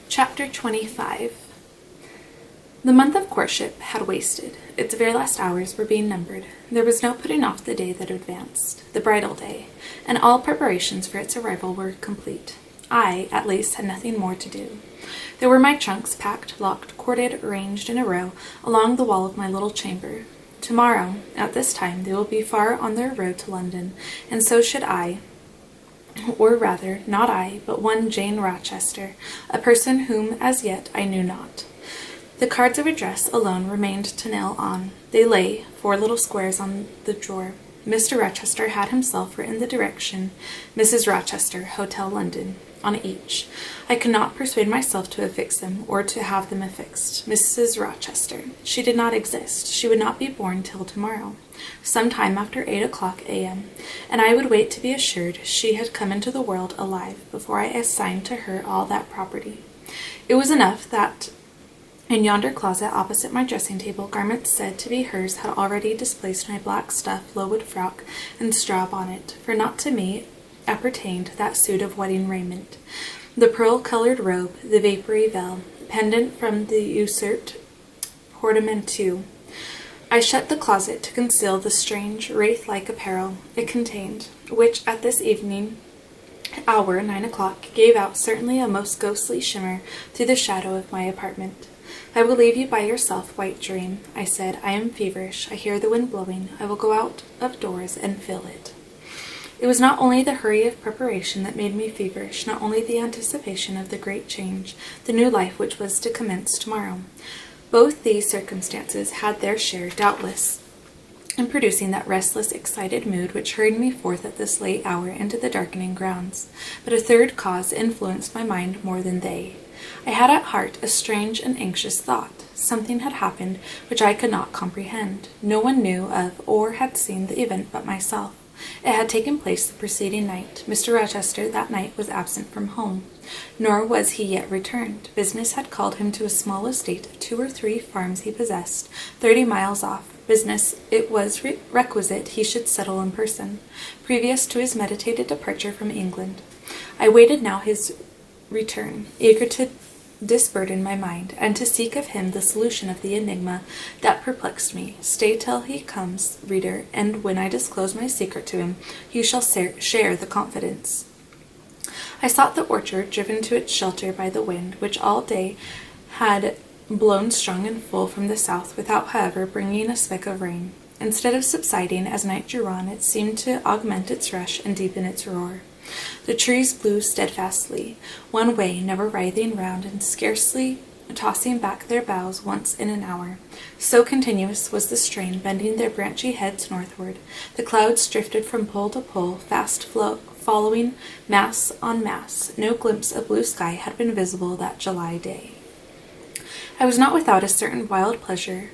Chapter 25. The month of courtship had wasted. Its very last hours were being numbered. There was no putting off the day that advanced, the bridal day, and all preparations for its arrival were complete. I, at least, had nothing more to do. There were my trunks packed, locked, corded, arranged in a row along the wall of my little chamber. Tomorrow, at this time, they will be far on their road to London, and so should I, or rather, not I, but one Jane Rochester, a person whom as yet I knew not. The cards of address alone remained to nail on. They lay, 4 little squares on the drawer. Mr. Rochester had himself written the direction, Mrs. Rochester, Hotel London, on each. I could not persuade myself to affix them, or to have them affixed. Mrs. Rochester. She did not exist. She would not be born till tomorrow, some time after 8 a.m., and I would wait to be assured she had come into the world alive before I assigned to her all that property. It was enough that in yonder closet opposite my dressing-table, garments said to be hers had already displaced my black stuff, low-wood frock, and straw bonnet, for not to me appertained that suit of wedding raiment, the pearl-colored robe, the vapory veil, pendant from the usurped portmanteau. I shut the closet to conceal the strange, wraith-like apparel it contained, which at this evening hour, 9 o'clock, gave out certainly a most ghostly shimmer through the shadow of my apartment. "I will leave you by yourself, white dream," I said. "I am feverish. I hear the wind blowing. I will go out of doors and feel it." It was not only the hurry of preparation that made me feverish, not only the anticipation of the great change, the new life which was to commence tomorrow. Both these circumstances had their share, doubtless, in producing that restless, excited mood which hurried me forth at this late hour into the darkening grounds. But a third cause influenced my mind more than they. I had at heart a strange and anxious thought. Something had happened which I could not comprehend. No one knew of or had seen the event but myself. It had taken place the preceding night. Mr. Rochester that night was absent from home, nor was he yet returned. Business had called him to a small estate of 2 or 3 farms he possessed, 30 miles off. Business it was requisite he should settle in person, previous to his meditated departure from England. I waited now his return, eager to disburden my mind, and to seek of him the solution of the enigma that perplexed me. Stay till he comes, reader, and when I disclose my secret to him, you shall share the confidence. I sought the orchard, driven to its shelter by the wind, which all day had blown strong and full from the south, without, however, bringing a speck of rain. Instead of subsiding as night drew on, it seemed to augment its rush and deepen its roar. The trees blew steadfastly, one way, never writhing round, and scarcely tossing back their boughs once in an hour. So continuous was the strain, bending their branchy heads northward. The clouds drifted from pole to pole, fast following mass on mass. No glimpse of blue sky had been visible that July day. It was not without a certain wild pleasure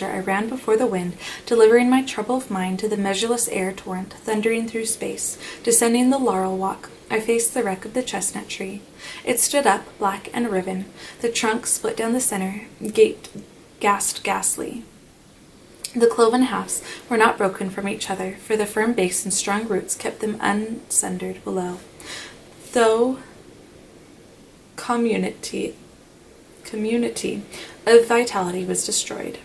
I ran before the wind, delivering my trouble of mind to the measureless air torrent, thundering through space. Descending the laurel walk, I faced the wreck of the chestnut tree. It stood up, black and riven. The trunk, split down the center, gasped ghastly. The cloven halves were not broken from each other, for the firm base and strong roots kept them unsundered below. Though community of vitality was destroyed.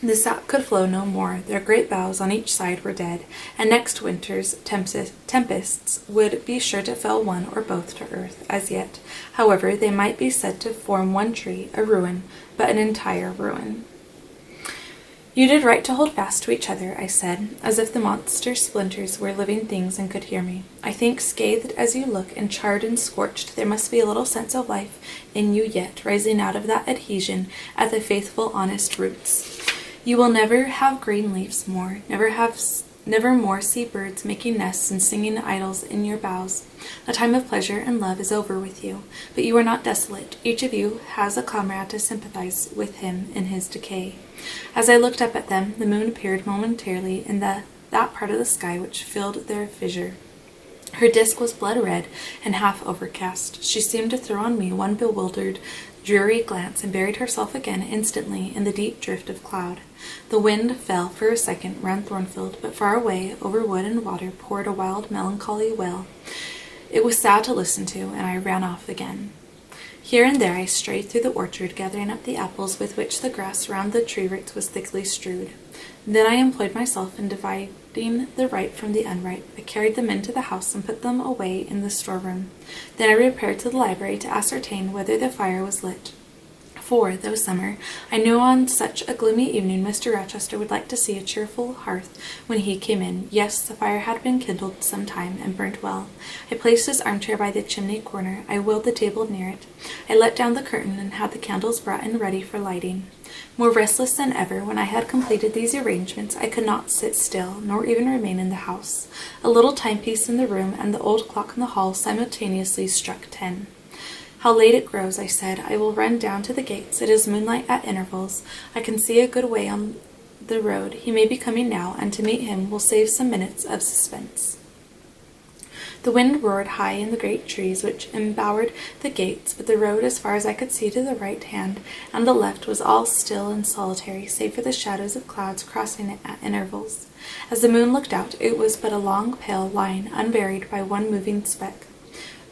The sap could flow no more. Their great boughs on each side were dead, and next winter's tempests would be sure to fell one or both to earth. As yet, however, they might be said to form one tree, a ruin, but an entire ruin. "You did right to hold fast to each other," I said, as if the monster splinters were living things and could hear me. "I think, scathed as you look, and charred and scorched, there must be a little sense of life in you yet, rising out of that adhesion at the faithful, honest roots. You will never have green leaves more, never more see birds making nests and singing idyls in your boughs. The time of pleasure and love is over with you, but you are not desolate. Each of you has a comrade to sympathize with him in his decay." As I looked up at them, the moon appeared momentarily in that part of the sky which filled their fissure. Her disk was blood-red and half overcast. She seemed to throw on me one bewildered, dreary glance, and buried herself again instantly in the deep drift of cloud. The wind fell for a second round Thornfield, but far away, over wood and water, poured a wild, melancholy wail. It was sad to listen to, and I ran off again. Here and there I strayed through the orchard, gathering up the apples with which the grass round the tree roots was thickly strewed. Then I employed myself in dividing the ripe from the unripe. I carried them into the house and put them away in the storeroom. Then I repaired to the library to ascertain whether the fire was lit. For, though summer, I knew on such a gloomy evening Mr. Rochester would like to see a cheerful hearth when he came in. Yes, the fire had been kindled some time, and burnt well. I placed his armchair by the chimney corner. I wheeled the table near it. I let down the curtain and had the candles brought in ready for lighting. More restless than ever, when I had completed these arrangements, I could not sit still, nor even remain in the house. A little timepiece in the room and the old clock in the hall simultaneously struck 10. "How late it grows," I said. "I will run down to the gates. It is moonlight at intervals. I can see a good way on the road. He may be coming now, and to meet him will save some minutes of suspense." The wind roared high in the great trees which embowered the gates, but the road, as far as I could see to the right hand and the left, was all still and solitary, save for the shadows of clouds crossing it at intervals. As the moon looked out, it was but a long, pale line, unvaried by one moving speck.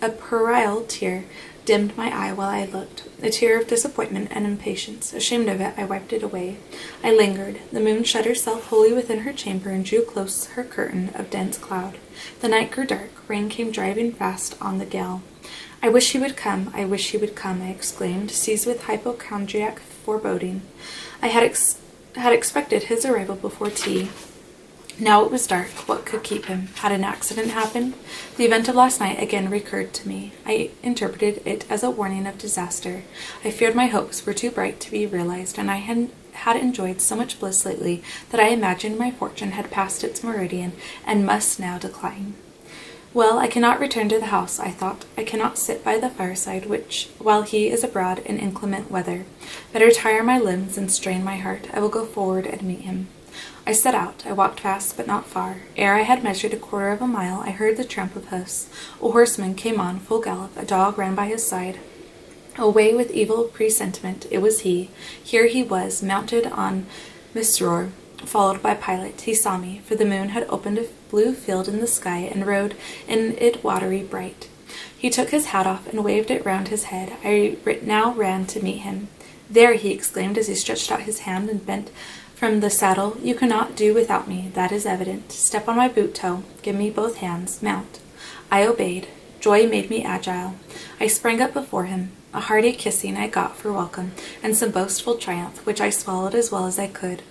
A puerile tear dimmed my eye while I looked, a tear of disappointment and impatience. Ashamed of it, I wiped it away. I lingered. The moon shut herself wholly within her chamber and drew close her curtain of dense cloud. The night grew dark. Rain came driving fast on the gale. "I wish he would come, I wish he would come," I exclaimed, seized with hypochondriac foreboding. I had expected his arrival before tea. Now it was dark. What could keep him? Had an accident happened? The event of last night again recurred to me. I interpreted it as a warning of disaster. I feared my hopes were too bright to be realized, and I had enjoyed so much bliss lately that I imagined my fortune had passed its meridian and must now decline. Well, I cannot return to the house, I thought. I cannot sit by the fireside while he is abroad in inclement weather. Better tire my limbs and strain my heart. I will go forward and meet him. I set out. I walked fast, but not far. Ere I had measured a quarter of a mile, I heard the tramp of hoofs. A horseman came on, full gallop. A dog ran by his side. Away with evil presentiment, it was he. Here he was, mounted on Mesrour, followed by Pilate. He saw me, for the moon had opened a blue field in the sky and rode in it watery bright. He took his hat off and waved it round his head. I now ran to meet him. "There," he exclaimed as he stretched out his hand and bent from the saddle. "You cannot do without me, that is evident. Step on my boot toe. Give me both hands. Mount." I obeyed. Joy made me agile. I sprang up before him. A hearty kissing I got for welcome, and some boastful triumph, which I swallowed as well as I could.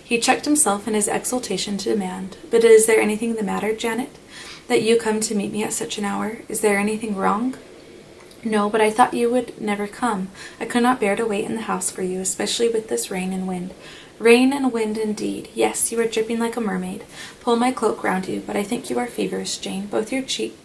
He checked himself in his exultation to demand, "But is there anything the matter, Janet, that you come to meet me at such an hour? Is there anything wrong?" "No, but I thought you would never come. I could not bear to wait in the house for you, especially with this rain and wind." "Rain and wind, indeed. Yes, you are dripping like a mermaid. Pull my cloak round you, but I think you are feverish, Jane. Both your cheek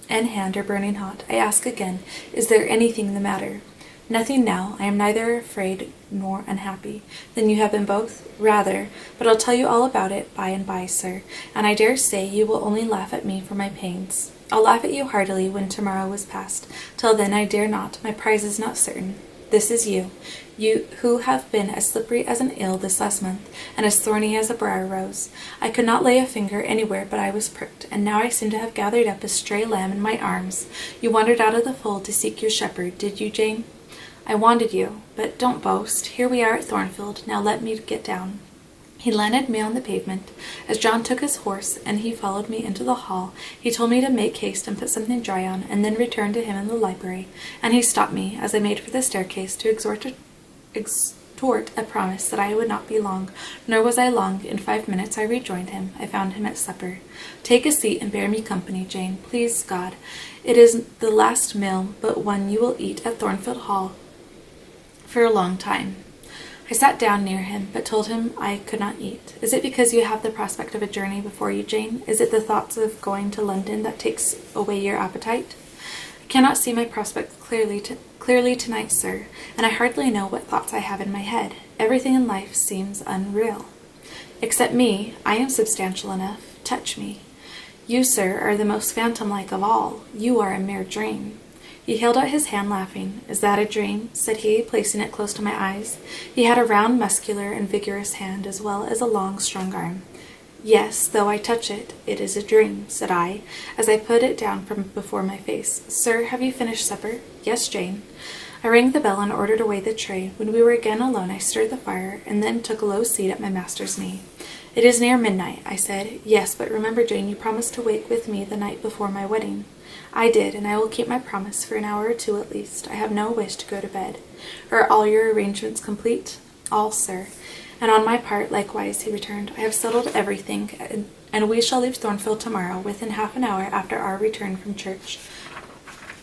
and hand are burning hot. I ask again, is there anything the matter?" "Nothing now. I am neither afraid nor unhappy." "Then you have been both?" "Rather. But I'll tell you all about it by and by, sir, and I dare say you will only laugh at me for my pains." "I'll laugh at you heartily when tomorrow is past. Till then I dare not. My prize is not certain. This is you who have been as slippery as an eel this last month, and as thorny as a briar rose. I could not lay a finger anywhere but I was pricked, and now I seem to have gathered up a stray lamb in my arms. You wandered out of the fold to seek your shepherd, did you, Jane?" "I wanted you, but don't boast. Here we are at Thornfield. Now let me get down." He landed me on the pavement. As John took his horse and he followed me into the hall, he told me to make haste and put something dry on, and then return to him in the library, and he stopped me, as I made for the staircase, to extort a promise that I would not be long. Nor was I long. In 5 minutes I rejoined him. I found him at supper. "Take a seat and bear me company, Jane. Please God, it is the last meal but one you will eat at Thornfield Hall for a long time." I sat down near him, but told him I could not eat. "Is it because you have the prospect of a journey before you, Jane? Is it the thoughts of going to London that takes away your appetite?" "I cannot see my prospects clearly tonight, sir, and I hardly know what thoughts I have in my head. Everything in life seems unreal." "Except me. I am substantial enough. Touch me." "You, sir, are the most phantom-like of all. You are a mere dream." He held out his hand, laughing. "Is that a dream?" said he, placing it close to my eyes. He had a round, muscular, and vigorous hand, as well as a long, strong arm. Yes, though I touch it, it is a dream, said I, as I put it down from before my face. Sir, have you finished supper? Yes, Jane. I rang the bell and ordered away the tray. When we were again alone, I stirred the fire, and then took a low seat at my master's knee. It is near midnight, I said. Yes, but remember, Jane, you promised to wake with me the night before my wedding. I did, and I will keep my promise for an hour or two at least. I have no wish to go to bed. Are all your arrangements complete? All, sir. And on my part, likewise, he returned. I have settled everything, and we shall leave Thornfield tomorrow, within half an hour after our return from church.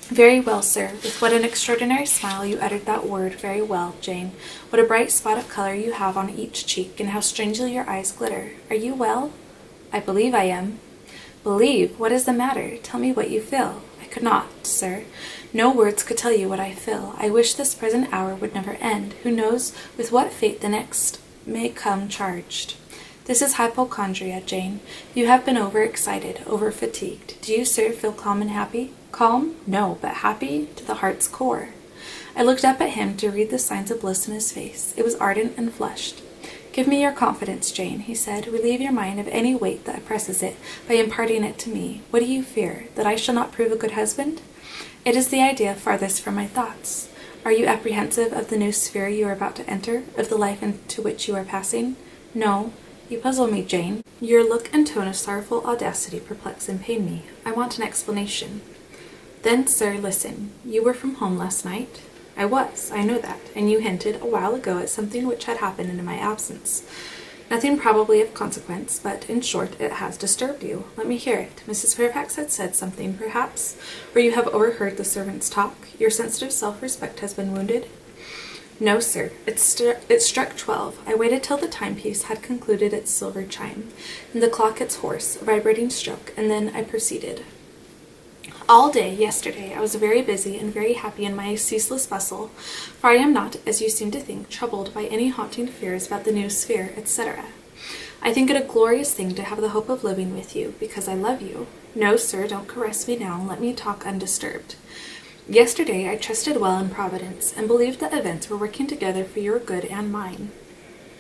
Very well, sir. With what an extraordinary smile you uttered that word, very well, Jane. What a bright spot of color you have on each cheek, and how strangely your eyes glitter. Are you well? I believe I am. Believe? What is the matter? Tell me what you feel. I could not, sir. No words could tell you what I feel. I wish this present hour would never end. Who knows with what fate the next may come charged. This is hypochondria, Jane. You have been overexcited, over-fatigued. Do you, sir, feel calm and happy? Calm? No, but happy to the heart's core. I looked up at him to read the signs of bliss in his face. It was ardent and flushed. Give me your confidence, Jane, he said. Relieve your mind of any weight that oppresses it by imparting it to me. What do you fear? That I shall not prove a good husband? It is the idea farthest from my thoughts. Are you apprehensive of the new sphere you are about to enter, of the life into which you are passing? No. You puzzle me, Jane. Your look and tone of sorrowful audacity perplex and pain me. I want an explanation. Then, sir, listen. You were from home last night? I was, I know that, and you hinted a while ago at something which had happened in my absence. Nothing probably of consequence, but, in short, it has disturbed you. Let me hear it. Mrs. Fairfax had said something, perhaps, or you have overheard the servants' talk. Your sensitive self-respect has been wounded? No, sir. It struck 12. I waited till the timepiece had concluded its silver chime, and the clock its hoarse, vibrating stroke, and then I proceeded. All day yesterday I was very busy and very happy in my ceaseless bustle, for I am not, as you seem to think, troubled by any haunting fears about the new sphere, etc. I think it a glorious thing to have the hope of living with you, because I love you. No, sir, don't caress me now, and let me talk undisturbed. Yesterday I trusted well in Providence, and believed that events were working together for your good and mine.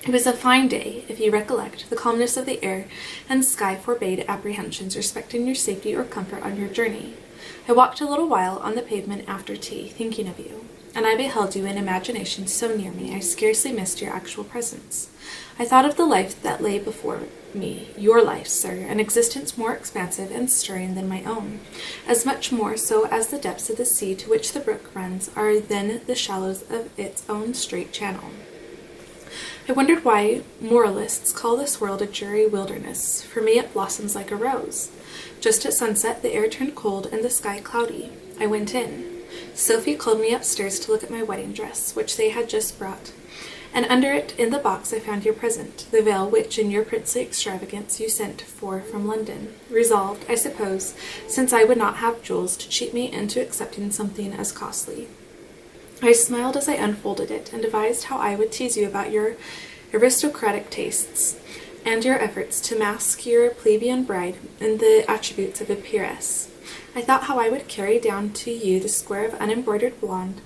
It was a fine day, if you recollect. The calmness of the air and sky forbade apprehensions respecting your safety or comfort on your journey. I walked a little while on the pavement after tea, thinking of you, and I beheld you in imagination so near me I scarcely missed your actual presence. I thought of the life that lay before me, your life, sir, an existence more expansive and stirring than my own, as much more so as the depths of the sea to which the brook runs are than the shallows of its own straight channel. I wondered why moralists call this world a dreary wilderness. For me it blossoms like a rose. Just at sunset the air turned cold and the sky cloudy. I went in. Sophie called me upstairs to look at my wedding dress, which they had just brought, and under it in the box I found your present, the veil which in your princely extravagance you sent for from London, resolved, I suppose, since I would not have jewels, to cheat me into accepting something as costly. I smiled as I unfolded it, and devised how I would tease you about your aristocratic tastes, and your efforts to mask your plebeian bride in the attributes of a peeress. I thought how I would carry down to you the square of unembroidered blonde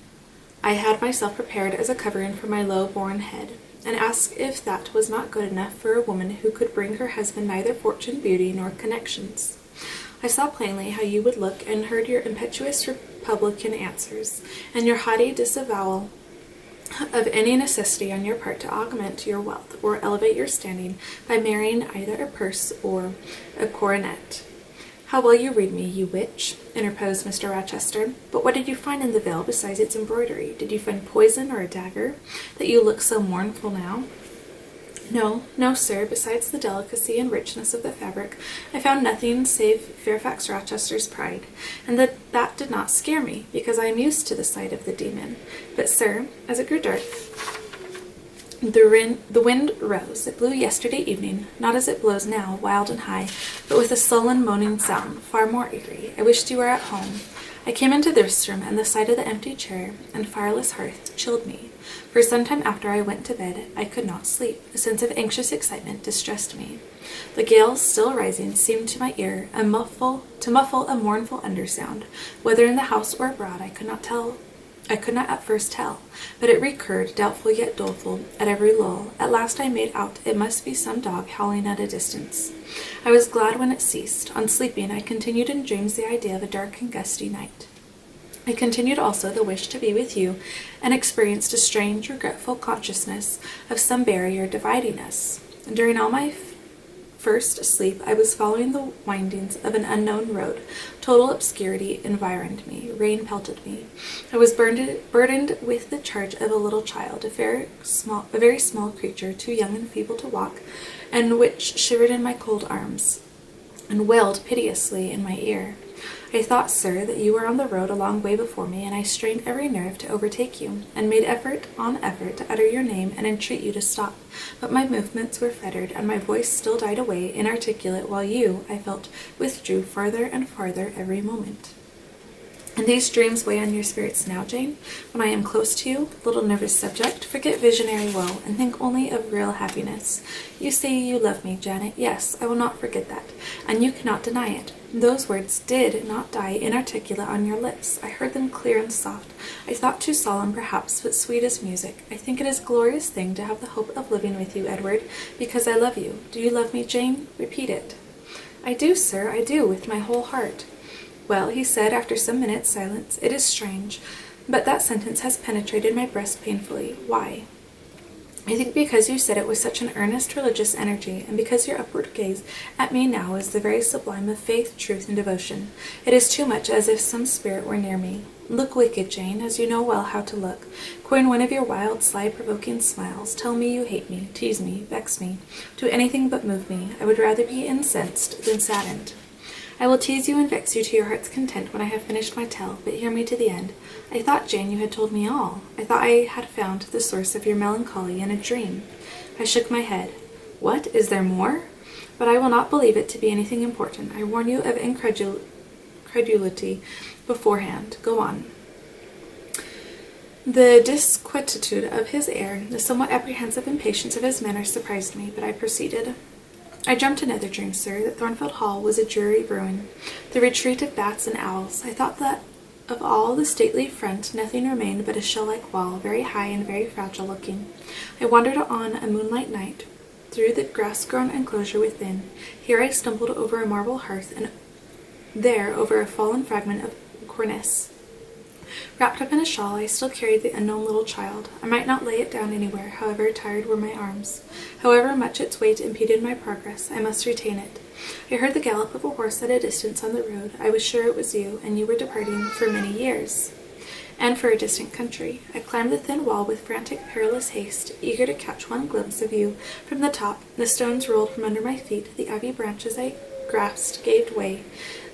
I had myself prepared as a covering for my low-born head, and asked if that was not good enough for a woman who could bring her husband neither fortune, beauty, nor connections. I saw plainly how you would look, and heard your impetuous republican answers, and your haughty disavowal of any necessity on your part to augment your wealth, or elevate your standing by marrying either a purse or a coronet. How well you read me, you witch, interposed Mr. Rochester. But what did you find in the veil besides its embroidery? Did you find poison or a dagger, that you look so mournful now? No, sir. Besides the delicacy and richness of the fabric, I found nothing save Fairfax Rochester's pride, and that did not scare me, because I am used to the sight of the demon. But, sir, as it grew dark, the wind rose. It blew yesterday evening, not as it blows now, wild and high, but with a sullen moaning sound, far more eerie. I wished you were at home. I came into this room, and the sight of the empty chair and fireless hearth chilled me. For some time after I went to bed, I could not sleep. A sense of anxious excitement distressed me. The gale, still rising, seemed to my ear to muffle a mournful undersound. Whether in the house or abroad, I could not tell. I could not at first tell, but it recurred, doubtful yet doleful, at every lull. At last I made out it must be some dog howling at a distance. I was glad when it ceased. On sleeping, I continued in dreams the idea of a dark and gusty night. I continued also the wish to be with you, and experienced a strange, regretful consciousness of some barrier dividing us. During all my first sleep, I was following the windings of an unknown road. Total obscurity environed me. Rain pelted me. I was burdened with the charge of a little child, a very small creature, too young and feeble to walk, and which shivered in my cold arms and wailed piteously in my ear. I thought, sir, that you were on the road a long way before me, and I strained every nerve to overtake you, and made effort on effort to utter your name and entreat you to stop. But my movements were fettered, and my voice still died away, inarticulate, while you, I felt, withdrew farther and farther every moment. And these dreams weigh on your spirits now, Jane? When I am close to you, little nervous subject, forget visionary woe, and think only of real happiness. You say you love me, Janet. Yes, I will not forget that, and you cannot deny it. Those words did not die inarticulate on your lips. I heard them clear and soft. I thought too solemn, perhaps, but sweet as music. I think it is a glorious thing to have the hope of living with you, Edward, because I love you. Do you love me, Jane? Repeat it. I do, sir, I do, with my whole heart. Well, he said after some minutes' silence, it is strange, but that sentence has penetrated my breast painfully. Why? I think because you said it with such an earnest religious energy, and because your upward gaze at me now is the very sublime of faith, truth, and devotion. It is too much as if some spirit were near me. Look wicked, Jane, as you know well how to look. Coin one of your wild, sly, provoking smiles. Tell me you hate me, tease me, vex me. Do anything but move me. I would rather be incensed than saddened. I will tease you and vex you to your heart's content when I have finished my tale, but hear me to the end. I thought, Jane, you had told me all. I thought I had found the source of your melancholy in a dream. I shook my head. What? Is there more? But I will not believe it to be anything important. I warn you of incredulity beforehand. Go on. The disquietude of his air, the somewhat apprehensive impatience of his manner surprised me, but I proceeded. I dreamt another dream, sir, that Thornfield Hall was a dreary ruin, the retreat of bats and owls. I thought that of all the stately front nothing remained but a shell-like wall, very high and very fragile-looking. I wandered on a moonlight night through the grass-grown enclosure within. Here I stumbled over a marble hearth, and there over a fallen fragment of cornice. Wrapped up in a shawl, I still carried the unknown little child. I might not lay it down anywhere, however tired were my arms. However much its weight impeded my progress, I must retain it. I heard the gallop of a horse at a distance on the road. I was sure it was you, and you were departing for many years, and for a distant country. I climbed the thin wall with frantic, perilous haste, eager to catch one glimpse of you from the top. The stones rolled from under my feet. The ivy branches I grasped gave way.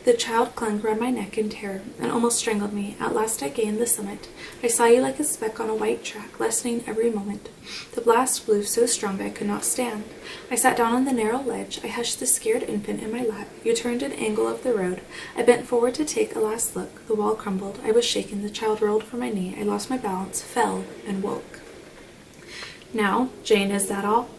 The child clung round my neck in terror, and almost strangled me. At last I gained the summit. I saw you like a speck on a white track, lessening every moment. The blast blew so strong that I could not stand. I sat down on the narrow ledge. I hushed the scared infant in my lap. You turned an angle of the road. I bent forward to take a last look. The wall crumbled. I was shaken. The child rolled from my knee. I lost my balance, fell, and woke. Now, Jane, is that all?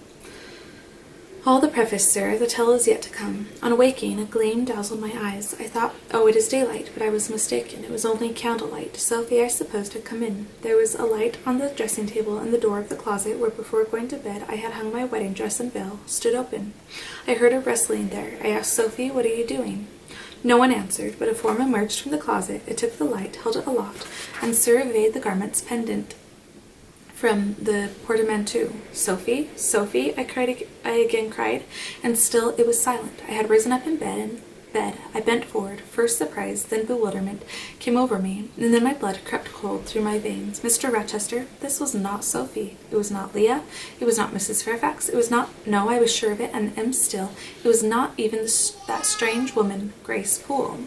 All the preface, sir. The tale is yet to come. On awaking, a gleam dazzled my eyes. I thought, oh, it is daylight, but I was mistaken. It was only candlelight. Sophie, I supposed, had come in. There was a light on the dressing-table, and the door of the closet, where before going to bed I had hung my wedding dress and veil, stood open. I heard a rustling there. I asked Sophie, what are you doing? No one answered, but a form emerged from the closet. It took the light, held it aloft, and surveyed the garments pendant from the portmanteau. Sophie, Sophie, I again cried, and still it was silent. I had risen up in bed. I bent forward. First surprise, then bewilderment came over me, and then my blood crept cold through my veins. Mr. Rochester, this was not Sophie. It was not Leah. It was not Mrs. Fairfax. It was not, no, I was sure of it, and am still. It was not even that strange woman, Grace Poole.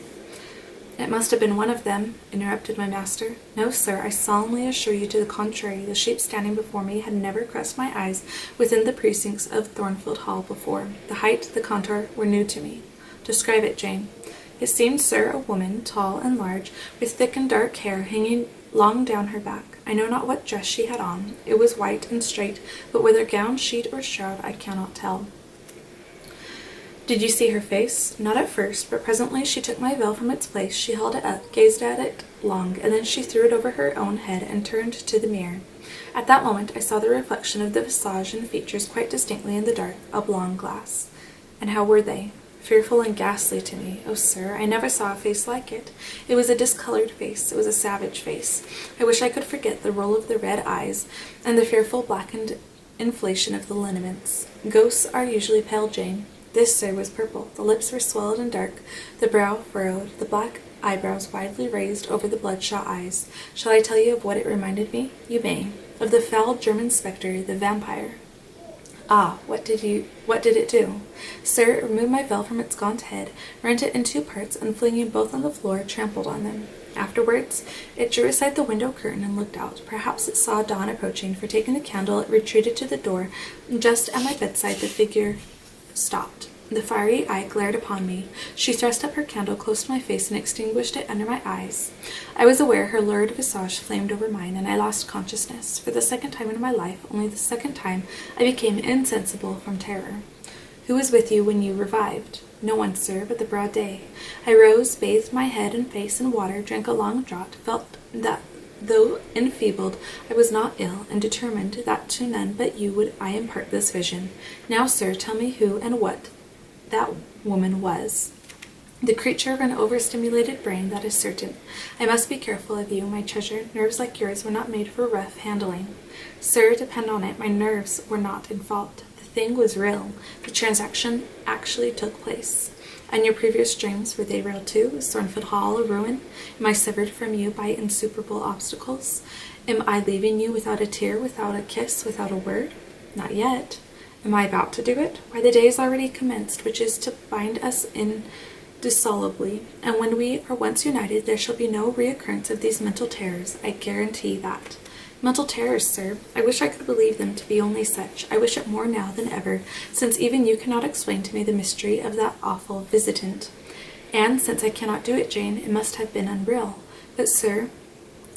It must have been one of them, interrupted my master. No, sir, I solemnly assure you to the contrary. The shape standing before me had never crossed my eyes within the precincts of Thornfield Hall before. The height, the contour, were new to me. Describe it, Jane. It seemed, sir, a woman, tall and large, with thick and dark hair hanging long down her back. I know not what dress she had on. It was white and straight, but whether gown, sheet, or shroud, I cannot tell. Did you see her face? Not at first, but presently she took my veil from its place, she held it up, gazed at it long, and then she threw it over her own head and turned to the mirror. At that moment I saw the reflection of the visage and features quite distinctly in the dark oblong glass. And how were they? Fearful and ghastly to me. Oh, sir, I never saw a face like it. It was a discolored face. It was a savage face. I wish I could forget the roll of the red eyes and the fearful blackened inflation of the lineaments. Ghosts are usually pale, Jane. This, sir, was purple. The lips were swelled and dark, the brow furrowed, the black eyebrows widely raised over the bloodshot eyes. Shall I tell you of what it reminded me? You may. Of the foul German spectre, the vampire. Ah, what did it do? Sir, it removed my veil from its gaunt head, rent it in two parts, and flinging both on the floor, trampled on them. Afterwards, it drew aside the window curtain and looked out. Perhaps it saw dawn approaching, for taking the candle, it retreated to the door. Just at my bedside, the figure stopped. The fiery eye glared upon me. She thrust up her candle close to my face and extinguished it under my eyes. I was aware her lurid visage flamed over mine, and I lost consciousness. For the second time in my life, only the second time, I became insensible from terror. Who was with you when you revived? No one, sir, but the broad day. I rose, bathed my head and face in water, drank a long draught, felt that though enfeebled, I was not ill, and determined that to none but you would I impart this vision. Now, sir, tell me who and what that woman was. The creature of an overstimulated brain, that is certain. I must be careful of you, my treasure. Nerves like yours were not made for rough handling. Sir, depend on it, my nerves were not in fault. The thing was real. The transaction actually took place. And your previous dreams, were they real too? Is Thornfield Hall a ruin? Am I severed from you by insuperable obstacles? Am I leaving you without a tear, without a kiss, without a word? Not yet. Am I about to do it? Why, the day is already commenced, which is to bind us indissolubly, and when we are once united, there shall be no reoccurrence of these mental terrors. I guarantee that. Mental terrors, sir. I wish I could believe them to be only such. I wish it more now than ever, since even you cannot explain to me the mystery of that awful visitant. And since I cannot do it, Jane, it must have been unreal. But, sir,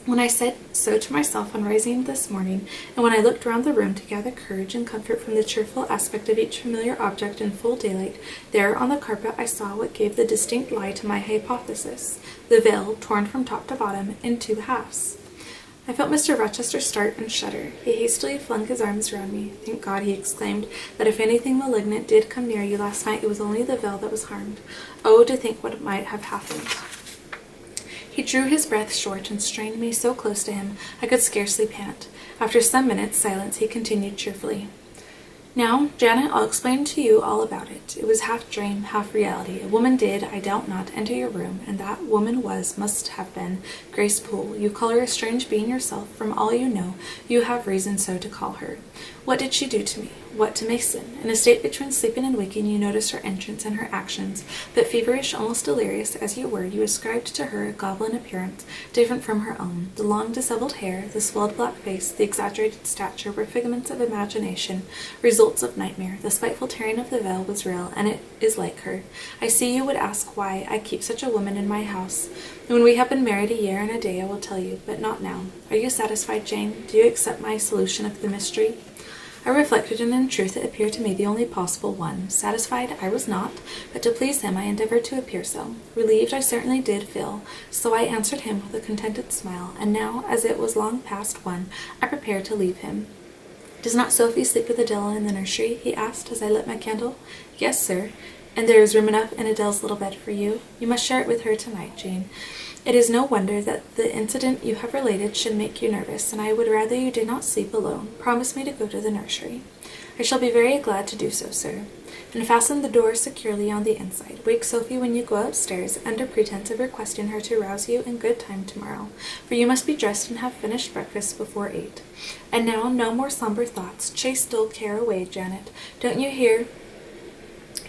when I said so to myself on rising this morning, and when I looked round the room to gather courage and comfort from the cheerful aspect of each familiar object in full daylight, there on the carpet I saw what gave the distinct lie to my hypothesis, the veil torn from top to bottom in two halves. I felt Mr. Rochester start and shudder. He hastily flung his arms round me. Thank God, he exclaimed, that if anything malignant did come near you last night, it was only the veil that was harmed. Oh, to think what might have happened. He drew his breath short and strained me so close to him I could scarcely pant. After some minutes' silence, he continued cheerfully. Now, Janet, I'll explain to you all about it. It was half dream, half reality. A woman did, I doubt not, enter your room, and that woman must have been, Grace Poole. You call her a strange being yourself. From all you know, you have reason so to call her. What did she do to me? What to Mason? In a state between sleeping and waking, you noticed her entrance and her actions, but feverish, almost delirious as you were, you ascribed to her a goblin appearance, different from her own. The long disheveled hair, the swelled black face, the exaggerated stature were figments of imagination, results of nightmare. The spiteful tearing of the veil was real, and it is like her. I see you would ask why I keep such a woman in my house. When we have been married a year and a day, I will tell you, but not now. Are you satisfied, Jane? Do you accept my solution of the mystery? I reflected, and in truth it appeared to me the only possible one. Satisfied I was not, but to please him I endeavored to appear so. Relieved I certainly did feel, so I answered him with a contented smile, and now, as it was long past 1, I prepared to leave him. Does not Sophie sleep with Adela in the nursery? He asked as I lit my candle. Yes, sir. And there is room enough in Adele's little bed for you. You must share it with her tonight, Jane. It is no wonder that the incident you have related should make you nervous, and I would rather you did not sleep alone. Promise me to go to the nursery. I shall be very glad to do so, sir. And fasten the door securely on the inside. Wake Sophie when you go upstairs, under pretence of requesting her to rouse you in good time tomorrow, for you must be dressed and have finished breakfast before 8. And now, no more somber thoughts. Chase dull care away, Janet. Don't you hear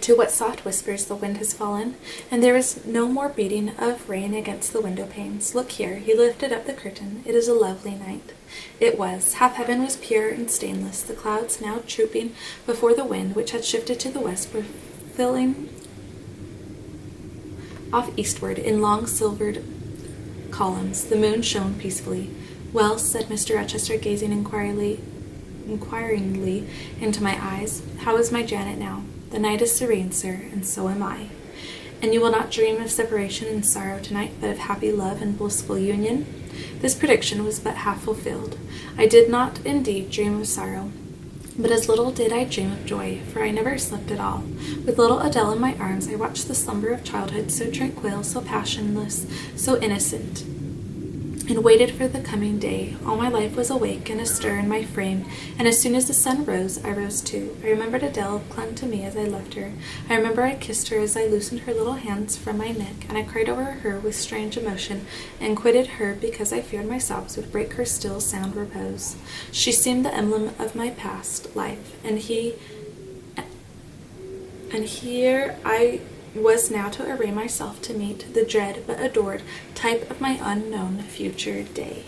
to what soft whispers the wind has fallen, and there is no more beating of rain against the window panes. Look here, he lifted up the curtain. It is a lovely night. It was. Half heaven was pure and stainless. The clouds, now trooping before the wind, which had shifted to the west, were filling off eastward in long silvered columns. The moon shone peacefully. Well, said Mr. Rochester, gazing inquiringly into my eyes, how is my Janet now? The night is serene, sir, and so am I. And you will not dream of separation and sorrow tonight, but of happy love and blissful union? This prediction was but half fulfilled. I did not indeed dream of sorrow, but as little did I dream of joy, for I never slept at all. With little Adele in my arms, I watched the slumber of childhood, so tranquil, so passionless, so innocent, and waited for the coming day. All my life was awake and astir in my frame, and as soon as the sun rose, I rose too. I remembered Adele clung to me as I left her. I remember I kissed her as I loosened her little hands from my neck, and I cried over her with strange emotion, and quitted her because I feared my sobs would break her still sound repose. She seemed the emblem of my past life, and here I was now to array myself to meet the dread but adored type of my unknown future day.